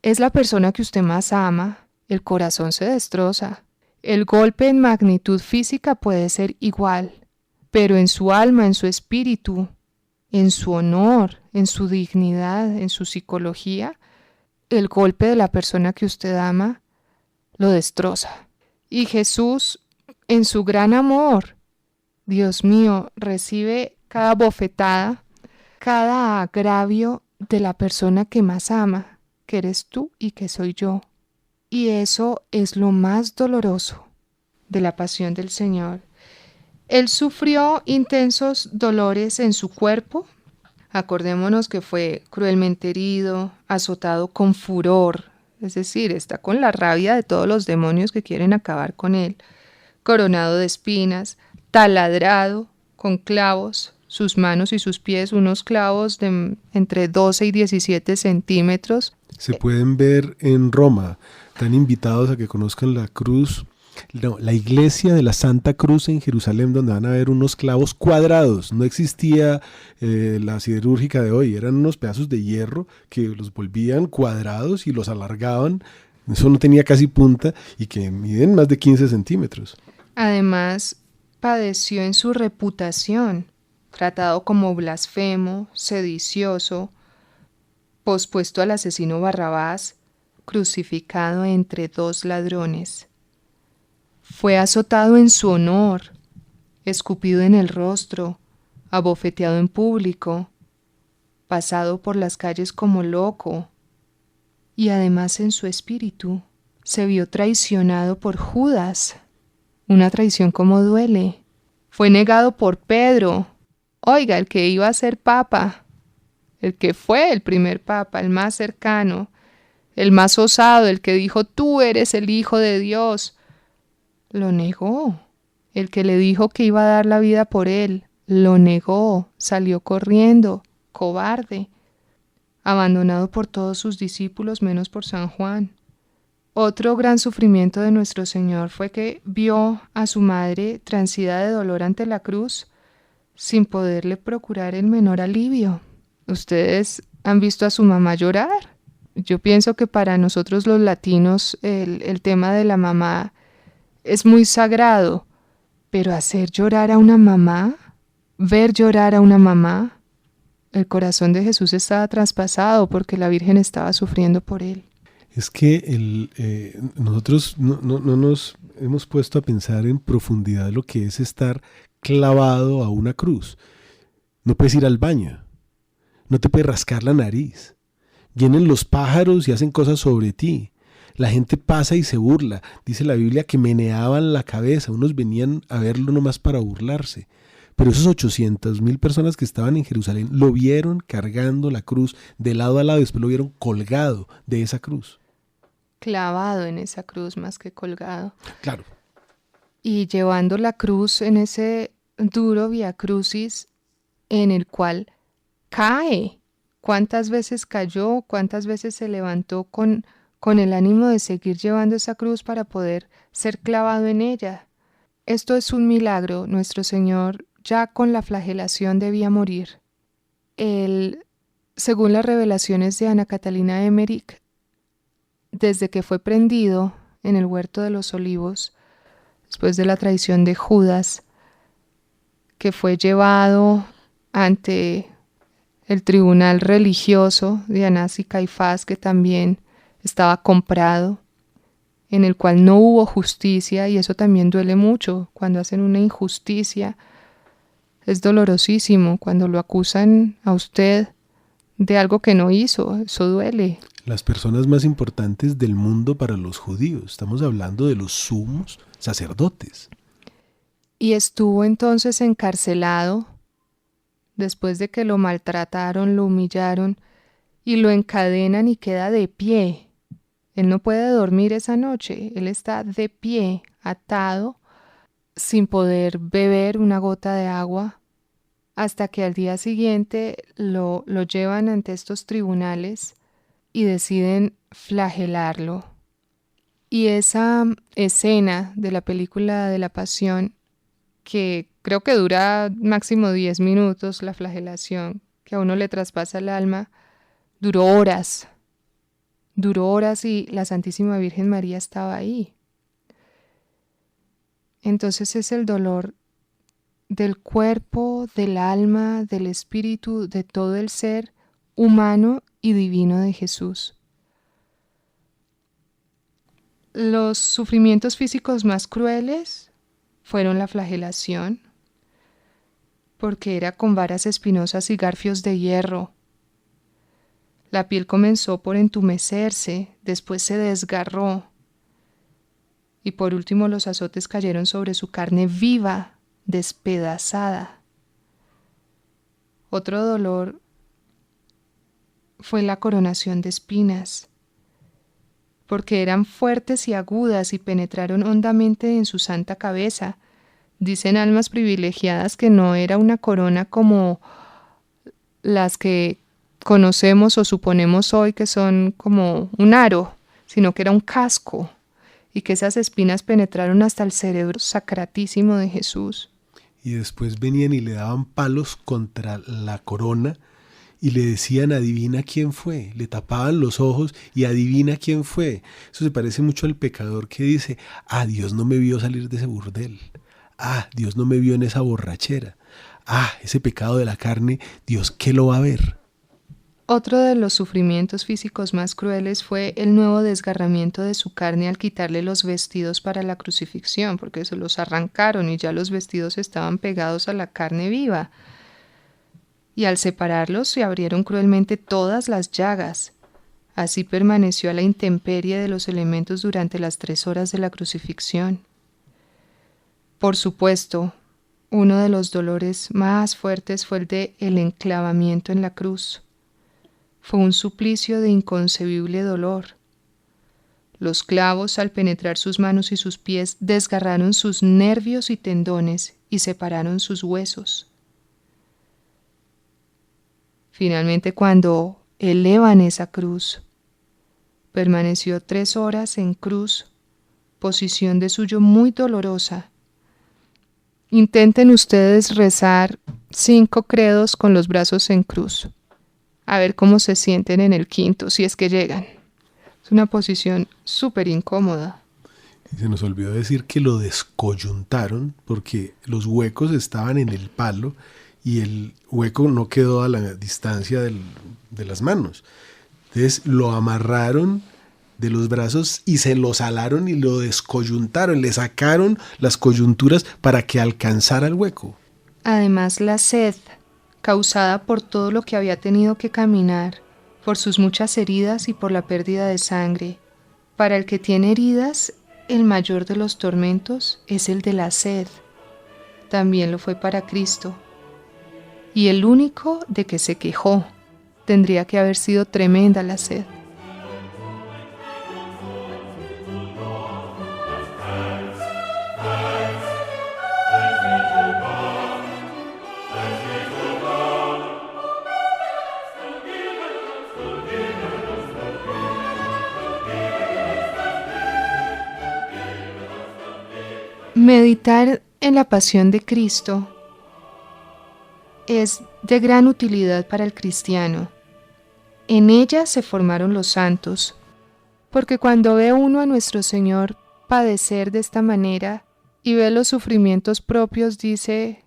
Speaker 1: es la persona que usted más ama, el corazón se destroza. El golpe en magnitud física puede ser igual, pero en su alma, en su espíritu, en su honor, en su dignidad, en su psicología, el golpe de la persona que usted ama lo destroza. Y Jesús, en su gran amor, Dios mío, recibe cada bofetada, cada agravio de la persona que más ama, que eres tú y que soy yo. Y eso es lo más doloroso de la pasión del Señor. Él sufrió intensos dolores en su cuerpo. Acordémonos que fue cruelmente herido, azotado con furor, es decir, está con la rabia de todos los demonios que quieren acabar con él, coronado de espinas, taladrado con clavos, sus manos y sus pies, unos clavos de entre 12 y 17 centímetros.
Speaker 2: Se pueden ver en Roma. Están invitados a que conozcan la cruz, la iglesia de la Santa Cruz en Jerusalén, donde van a ver unos clavos cuadrados. No existía la siderúrgica de hoy, eran unos pedazos de hierro que los volvían cuadrados y los alargaban. Eso no tenía casi punta y que miden más de 15 centímetros.
Speaker 1: Además, padeció en su reputación, tratado como blasfemo, sedicioso, pospuesto al asesino Barrabás, crucificado entre 2 ladrones. Fue azotado en su honor, escupido en el rostro, abofeteado en público, pasado por las calles como loco, y además en su espíritu se vio traicionado por Judas. Una traición como duele. Fue negado por Pedro. Oiga, el que iba a ser papa, el que fue el primer papa, el más cercano, el más osado, el que dijo, tú eres el Hijo de Dios, lo negó. El que le dijo que iba a dar la vida por él, lo negó, salió corriendo, cobarde, abandonado por todos sus discípulos menos por San Juan. Otro gran sufrimiento de nuestro Señor fue que vio a su madre transida de dolor ante la cruz sin poderle procurar el menor alivio. ¿Ustedes han visto a su mamá llorar? Yo pienso que para nosotros los latinos el tema de la mamá es muy sagrado, pero hacer llorar a una mamá, ver llorar a una mamá, el corazón de Jesús estaba traspasado porque la Virgen estaba sufriendo por él.
Speaker 2: Es que nosotros no nos hemos puesto a pensar en profundidad lo que es estar clavado a una cruz. No puedes ir al baño, no te puedes rascar la nariz. Vienen los pájaros y hacen cosas sobre ti. La gente pasa y se burla. Dice la Biblia que meneaban la cabeza, unos venían a verlo nomás para burlarse. Pero esos 800,000 personas que estaban en Jerusalén lo vieron cargando la cruz de lado a lado y después lo vieron colgado de esa cruz.
Speaker 1: Clavado en esa cruz más que colgado.
Speaker 2: Claro.
Speaker 1: Y llevando la cruz en ese duro vía crucis en el cual cae. ¿Cuántas veces cayó? ¿Cuántas veces se levantó con el ánimo de seguir llevando esa cruz para poder ser clavado en ella? Esto es un milagro. Nuestro Señor ya con la flagelación debía morir. Él, según las revelaciones de Ana Catalina Emmerich, desde que fue prendido en el huerto de los olivos, después de la traición de Judas, que fue llevado ante el tribunal religioso de Anás y Caifás, que también estaba comprado, en el cual no hubo justicia, y eso también duele mucho. Cuando hacen una injusticia, es dolorosísimo. Cuando lo acusan a usted de algo que no hizo, eso duele.
Speaker 2: Las personas más importantes del mundo para los judíos, estamos hablando de los sumos sacerdotes.
Speaker 1: Y estuvo entonces encarcelado, después de que lo maltrataron, lo humillaron, y lo encadenan y queda de pie. Él no puede dormir esa noche, él está de pie, atado, sin poder beber una gota de agua, hasta que al día siguiente lo llevan ante estos tribunales y deciden flagelarlo. Y esa escena de la película de la Pasión, que creo que dura máximo 10 minutos, la flagelación, que a uno le traspasa el alma, duró horas y la Santísima Virgen María estaba ahí. Entonces es el dolor del cuerpo, del alma, del espíritu, de todo el ser humano y divino de Jesús. Los sufrimientos físicos más crueles fueron la flagelación, porque era con varas espinosas y garfios de hierro. La piel comenzó por entumecerse, después se desgarró, y por último los azotes cayeron sobre su carne viva, despedazada. Otro dolor fue la coronación de espinas, porque eran fuertes y agudas y penetraron hondamente en su santa cabeza. Dicen almas privilegiadas que no era una corona como las que conocemos o suponemos hoy, que son como un aro, sino que era un casco, y que esas espinas penetraron hasta el cerebro sacratísimo de Jesús.
Speaker 2: Y después venían y le daban palos contra la corona y le decían, adivina quién fue. Le tapaban los ojos y adivina quién fue. Eso se parece mucho al pecador que dice, Dios no me vio salir de ese burdel. Dios no me vio en esa borrachera. Ese pecado de la carne, Dios, ¿qué lo va a ver?
Speaker 1: Otro de los sufrimientos físicos más crueles fue el nuevo desgarramiento de su carne al quitarle los vestidos para la crucifixión, porque se los arrancaron y ya los vestidos estaban pegados a la carne viva. Y al separarlos se abrieron cruelmente todas las llagas. Así permaneció a la intemperie de los elementos durante las 3 horas de la crucifixión. Por supuesto, uno de los dolores más fuertes fue el de el enclavamiento en la cruz. Fue un suplicio de inconcebible dolor. Los clavos, al penetrar sus manos y sus pies, desgarraron sus nervios y tendones y separaron sus huesos. Finalmente, cuando elevan esa cruz, permaneció 3 horas en cruz, posición de suyo muy dolorosa. Intenten ustedes rezar 5 credos con los brazos en cruz, a ver cómo se sienten en el quinto, si es que llegan. Es una posición súper incómoda.
Speaker 2: Se nos olvidó decir que lo descoyuntaron porque los huecos estaban en el palo y el hueco no quedó a la distancia de las manos. Entonces lo amarraron de los brazos y se lo salaron y lo descoyuntaron, le sacaron las coyunturas para que alcanzara el hueco.
Speaker 1: Además, la sed, causada por todo lo que había tenido que caminar, por sus muchas heridas y por la pérdida de sangre. Para el que tiene heridas, el mayor de los tormentos es el de la sed. También lo fue para Cristo. Y el único de que se quejó, tendría que haber sido tremenda la sed. Meditar en la pasión de Cristo es de gran utilidad para el cristiano. En ella se formaron los santos, porque cuando ve uno a nuestro Señor padecer de esta manera y ve los sufrimientos propios, dice: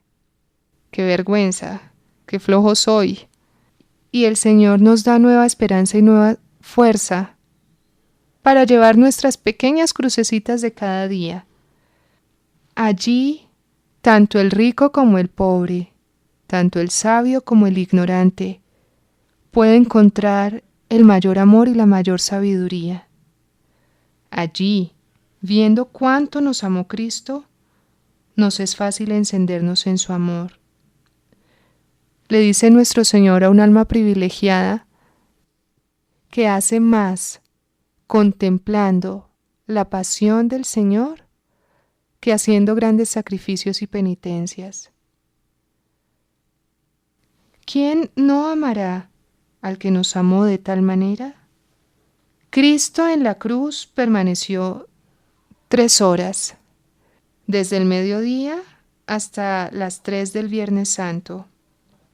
Speaker 1: ¡qué vergüenza! ¡Qué flojo soy! Y el Señor nos da nueva esperanza y nueva fuerza para llevar nuestras pequeñas crucecitas de cada día. Allí, tanto el rico como el pobre, tanto el sabio como el ignorante, puede encontrar el mayor amor y la mayor sabiduría. Allí, viendo cuánto nos amó Cristo, nos es fácil encendernos en su amor. Le dice nuestro Señor a un alma privilegiada que hace más contemplando la pasión del Señor que haciendo grandes sacrificios y penitencias. ¿Quién no amará al que nos amó de tal manera? Cristo en la cruz permaneció 3 horas, desde el mediodía hasta las 3 del Viernes Santo,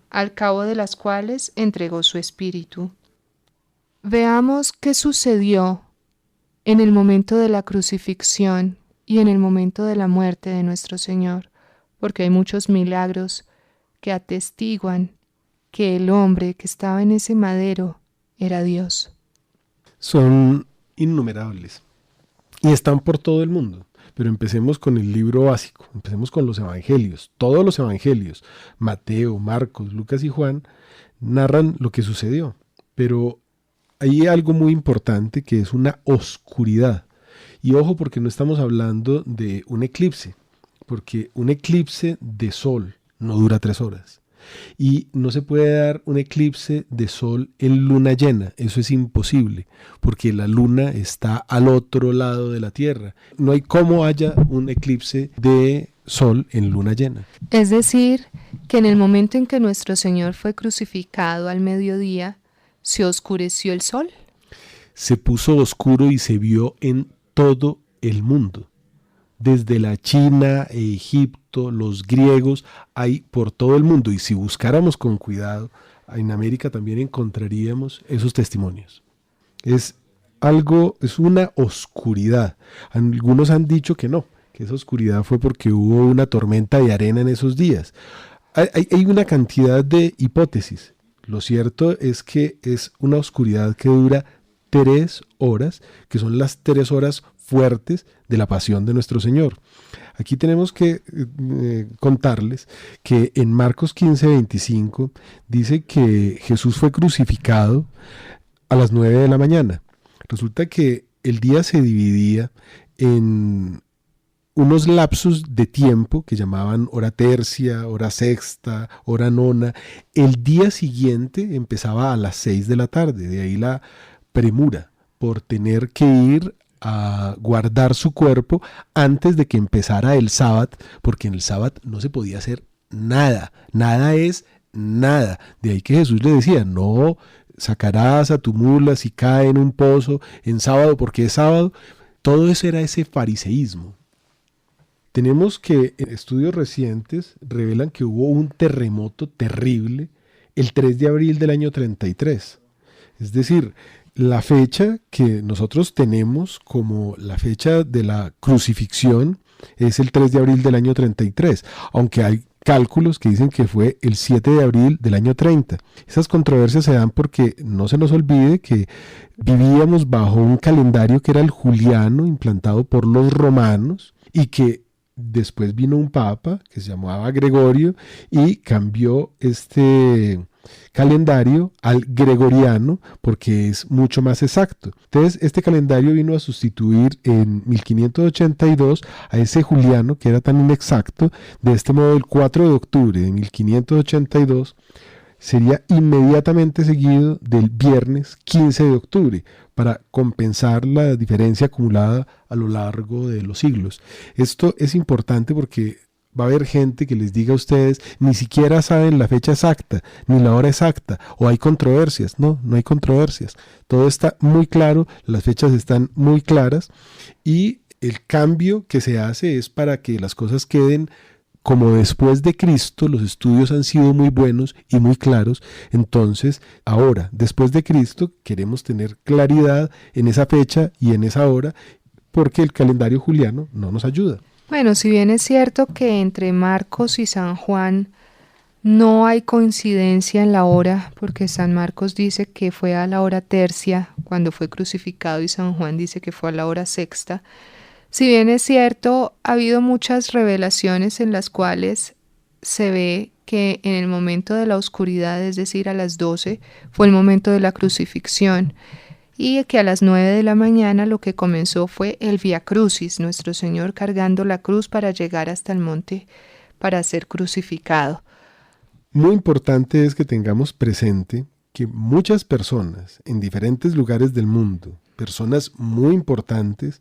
Speaker 1: al cabo de las cuales entregó su espíritu. Veamos qué sucedió en el momento de la crucifixión y en el momento de la muerte de nuestro Señor, porque hay muchos milagros que atestiguan que el hombre que estaba en ese madero era Dios.
Speaker 2: Son innumerables y están por todo el mundo. Pero empecemos con el libro básico, empecemos con los evangelios. Todos los evangelios, Mateo, Marcos, Lucas y Juan, narran lo que sucedió. Pero hay algo muy importante que es una oscuridad. Y ojo, porque no estamos hablando de un eclipse, porque un eclipse de sol no dura 3 horas. Y no se puede dar un eclipse de sol en luna llena, eso es imposible, porque la luna está al otro lado de la Tierra. No hay cómo haya un eclipse de sol en luna llena.
Speaker 1: Es decir, que en el momento en que nuestro Señor fue crucificado al mediodía, ¿se oscureció el sol?
Speaker 2: Se puso oscuro y se vio en todo el mundo. Desde la China, Egipto, los griegos, hay por todo el mundo. Y si buscáramos con cuidado, en América también encontraríamos esos testimonios. Es una oscuridad. Algunos han dicho que no, que esa oscuridad fue porque hubo una tormenta de arena en esos días. Hay una cantidad de hipótesis. Lo cierto es que es una oscuridad que dura 3 horas, que son las 3 horas fuertes de la pasión de nuestro Señor. Aquí tenemos que contarles que en Marcos 15:25 dice que Jesús fue crucificado a las 9 de la mañana. Resulta que el día se dividía en unos lapsos de tiempo que llamaban hora tercia, hora sexta, hora nona. El día siguiente empezaba a las 6 de la tarde, de ahí la premura por tener que ir a guardar su cuerpo antes de que empezara el sábado, porque en el sábado no se podía hacer nada, nada es nada. De ahí que Jesús le decía, no sacarás a tu mula si cae en un pozo en sábado porque es sábado. Todo eso era ese fariseísmo. Tenemos que estudios recientes revelan que hubo un terremoto terrible el 3 de abril del año 33. Es decir, la fecha que nosotros tenemos como la fecha de la crucifixión es el 3 de abril del año 33, aunque hay cálculos que dicen que fue el 7 de abril del año 30. Esas controversias se dan porque no se nos olvide que vivíamos bajo un calendario que era el juliano, implantado por los romanos, y que después vino un papa que se llamaba Gregorio y cambió este calendario al gregoriano porque es mucho más exacto. Entonces este calendario vino a sustituir en 1582 a ese juliano que era tan inexacto. De este modo el 4 de octubre de 1582 sería inmediatamente seguido del viernes 15 de octubre para compensar la diferencia acumulada a lo largo de los siglos. Esto es importante porque va a haber gente que les diga a ustedes, ni siquiera saben la fecha exacta, ni la hora exacta, o hay controversias. No, no hay controversias. Todo está muy claro, las fechas están muy claras y el cambio que se hace es para que las cosas queden como después de Cristo. Los estudios han sido muy buenos y muy claros. Entonces, ahora, después de Cristo, queremos tener claridad en esa fecha y en esa hora, porque el calendario juliano no nos ayuda.
Speaker 1: Bueno, si bien es cierto que entre Marcos y San Juan no hay coincidencia en la hora, porque San Marcos dice que fue a la hora tercia cuando fue crucificado y San Juan dice que fue a la hora sexta. Si bien es cierto, ha habido muchas revelaciones en las cuales se ve que en el momento de la oscuridad, es decir, a las 12, fue el momento de la crucifixión. Y que a las 9 de la mañana lo que comenzó fue el Vía Crucis, nuestro Señor cargando la cruz para llegar hasta el monte para ser crucificado.
Speaker 2: Muy importante es que tengamos presente que muchas personas en diferentes lugares del mundo, personas muy importantes,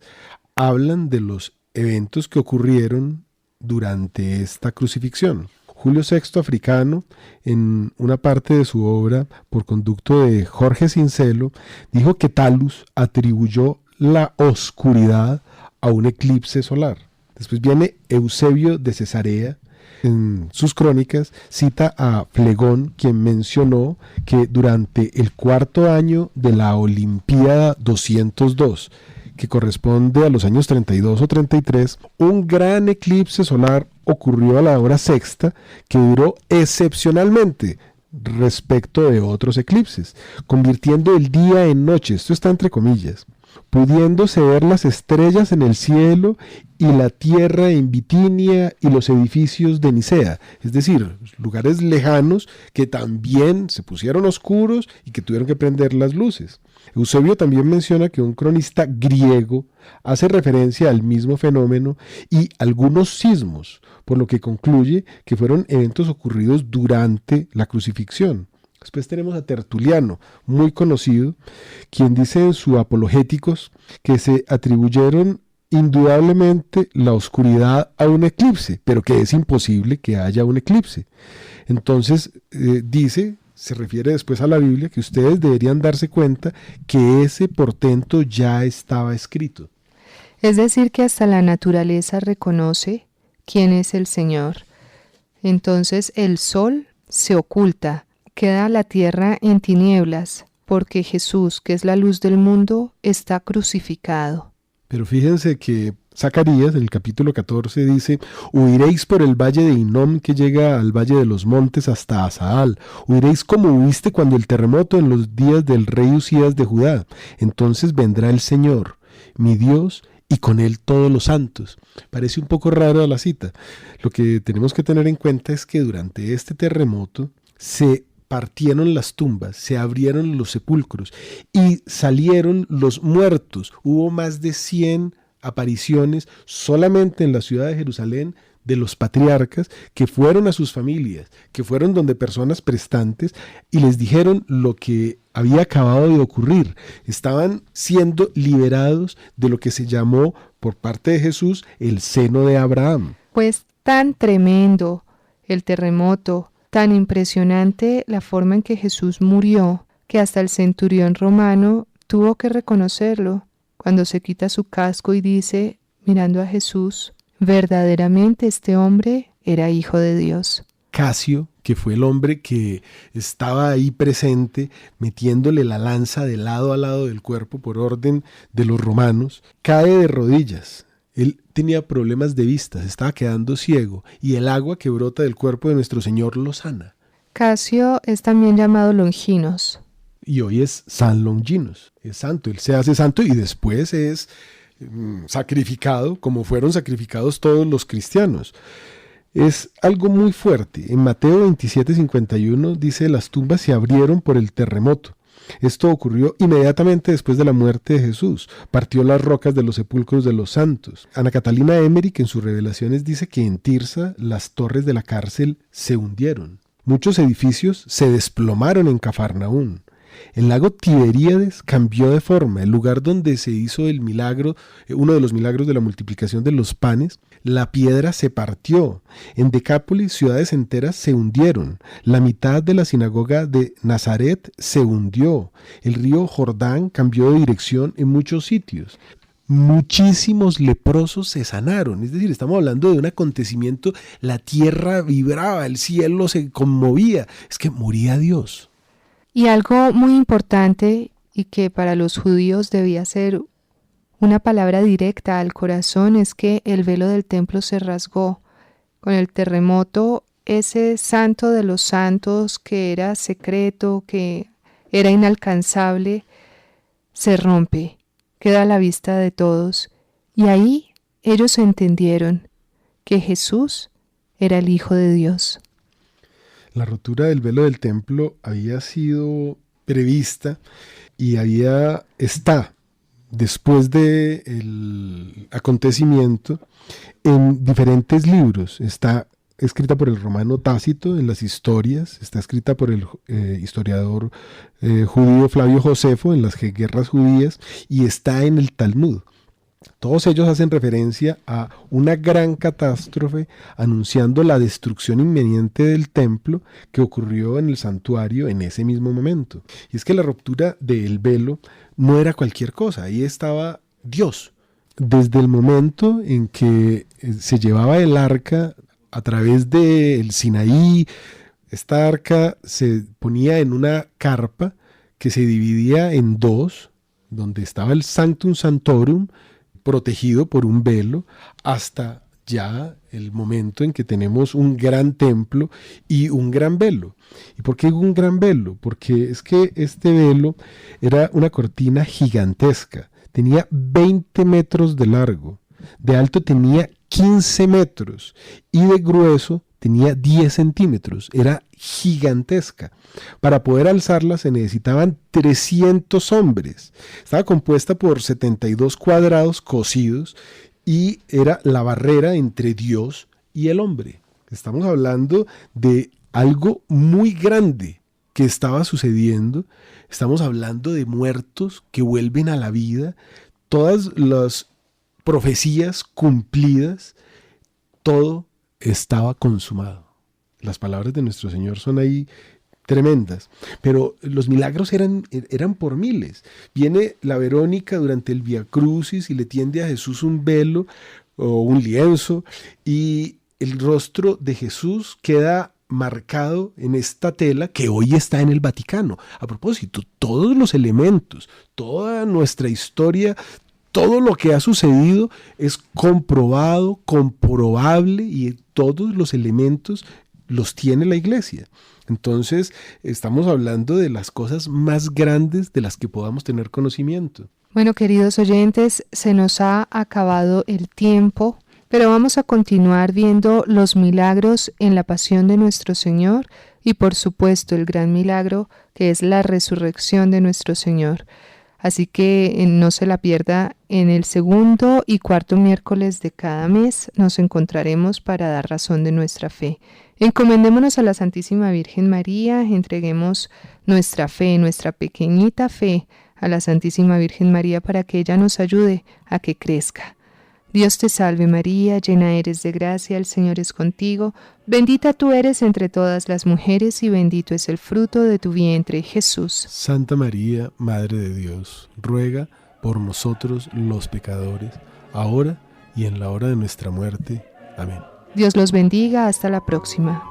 Speaker 2: hablan de los eventos que ocurrieron durante esta crucifixión. Julio VI Africano, en una parte de su obra, por conducto de Jorge Sincelo, dijo que Talus atribuyó la oscuridad a un eclipse solar. Después viene Eusebio de Cesarea, en sus crónicas, cita a Flegón, quien mencionó que durante el cuarto año de la Olimpiada 202, que corresponde a los años 32 o 33, un gran eclipse solar ocurrió a la hora sexta que duró excepcionalmente respecto de otros eclipses, convirtiendo el día en noche. Esto está entre comillas, pudiéndose ver las estrellas en el cielo y la tierra en Bitinia y los edificios de Nicea, es decir, lugares lejanos que también se pusieron oscuros y que tuvieron que prender las luces. Eusebio también menciona que un cronista griego hace referencia al mismo fenómeno y algunos sismos, por lo que concluye que fueron eventos ocurridos durante la crucifixión. Después tenemos a Tertuliano, muy conocido, quien dice en su Apologéticos que se atribuyeron indudablemente la oscuridad a un eclipse, pero que es imposible que haya un eclipse. Entonces se refiere después a la Biblia, que ustedes deberían darse cuenta que ese portento ya estaba escrito.
Speaker 1: Es decir, que hasta la naturaleza reconoce quién es el Señor. Entonces el sol se oculta, queda la tierra en tinieblas, porque Jesús, que es la luz del mundo, está crucificado.
Speaker 2: Pero fíjense que Zacarías, en el capítulo 14, dice: huiréis por el valle de Hinnom que llega al valle de los montes hasta Azaal. Huiréis como huiste cuando el terremoto en los días del rey Usías de Judá. Entonces vendrá el Señor, mi Dios, y con él todos los santos. Parece un poco raro la cita. Lo que tenemos que tener en cuenta es que durante este terremoto se partieron las tumbas, se abrieron los sepulcros y salieron los muertos. Hubo más de 100 apariciones solamente en la ciudad de Jerusalén de los patriarcas que fueron a sus familias, que fueron donde personas prestantes y les dijeron lo que había acabado de ocurrir. Estaban siendo liberados de lo que se llamó por parte de Jesús el seno de Abraham.
Speaker 1: Pues tan tremendo el terremoto, tan impresionante la forma en que Jesús murió, que hasta el centurión romano tuvo que reconocerlo cuando se quita su casco y dice, mirando a Jesús, verdaderamente este hombre era hijo de Dios.
Speaker 2: Casio, que fue el hombre que estaba ahí presente, metiéndole la lanza de lado a lado del cuerpo por orden de los romanos, cae de rodillas. Él tenía problemas de vista, se estaba quedando ciego, y el agua que brota del cuerpo de nuestro Señor lo sana.
Speaker 1: Casio es también llamado Longinos.
Speaker 2: Y hoy es San Longinos, es santo, él se hace santo y después es sacrificado, como fueron sacrificados todos los cristianos. Es algo muy fuerte. En Mateo 27:51 dice, las tumbas se abrieron por el terremoto. Esto ocurrió inmediatamente después de la muerte de Jesús. Partió las rocas de los sepulcros de los santos. Ana Catalina Emmerich en sus revelaciones dice que en Tirsa las torres de la cárcel se hundieron. Muchos edificios se desplomaron en Cafarnaún. El lago Tiberíades cambió de forma. El lugar donde se hizo el milagro, uno de los milagros de la multiplicación de los panes, la piedra se partió. En Decápolis ciudades enteras se hundieron. La mitad de la sinagoga de Nazaret se hundió. El río Jordán cambió de dirección en muchos sitios. Muchísimos leprosos se sanaron. Es decir, estamos hablando de un acontecimiento, la tierra vibraba, el cielo se conmovía. Es que moría Dios.
Speaker 1: Y algo muy importante y que para los judíos debía ser una palabra directa al corazón es que el velo del templo se rasgó. Con el terremoto, ese santo de los santos que era secreto, que era inalcanzable, se rompe, queda a la vista de todos. Y ahí ellos entendieron que Jesús era el Hijo de Dios.
Speaker 2: La rotura del velo del templo había sido prevista y está después del acontecimiento en diferentes libros. Está escrita por el romano Tácito en las historias, está escrita por el historiador judío Flavio Josefo en las guerras judías y está en el Talmud. Todos ellos hacen referencia a una gran catástrofe anunciando la destrucción inminente del templo que ocurrió en el santuario en ese mismo momento. Y es que la ruptura del velo no era cualquier cosa, ahí estaba Dios. Desde el momento en que se llevaba el arca a través del Sinaí, esta arca se ponía en una carpa que se dividía en dos, donde estaba el Sanctum Sanctorum, protegido por un velo, hasta ya el momento en que tenemos un gran templo y un gran velo. ¿Y por qué un gran velo? Porque es que este velo era una cortina gigantesca, tenía 20 metros de largo, de alto tenía 15 metros y de grueso tenía 10 centímetros, era gigantesca. Para poder alzarla se necesitaban 300 hombres. Estaba compuesta por 72 cuadrados cosidos y era la barrera entre Dios y el hombre. Estamos hablando de algo muy grande que estaba sucediendo. Estamos hablando de muertos que vuelven a la vida, todas las profecías cumplidas, todo estaba consumado. Las palabras de nuestro Señor son ahí tremendas, pero los milagros eran por miles. Viene la Verónica durante el Vía Crucis y le tiende a Jesús un velo o un lienzo y el rostro de Jesús queda marcado en esta tela que hoy está en el Vaticano. A propósito, todos los elementos, toda nuestra historia, todo lo que ha sucedido es comprobado, comprobable y todos los elementos los tiene la Iglesia. Entonces, estamos hablando de las cosas más grandes de las que podamos tener conocimiento.
Speaker 1: Bueno, queridos oyentes, se nos ha acabado el tiempo, pero vamos a continuar viendo los milagros en la pasión de nuestro Señor y, por supuesto, el gran milagro que es la resurrección de nuestro Señor. Así que no se la pierda. En el segundo y cuarto miércoles de cada mes nos encontraremos para dar razón de nuestra fe. Encomendémonos a la Santísima Virgen María, entreguemos nuestra fe, nuestra pequeñita fe, a la Santísima Virgen María para que ella nos ayude a que crezca. Dios te salve María, llena eres de gracia, el Señor es contigo, bendita tú eres entre todas las mujeres y bendito es el fruto de tu vientre, Jesús.
Speaker 2: Santa María, Madre de Dios, ruega por nosotros los pecadores, ahora y en la hora de nuestra muerte. Amén.
Speaker 1: Dios los bendiga, hasta la próxima.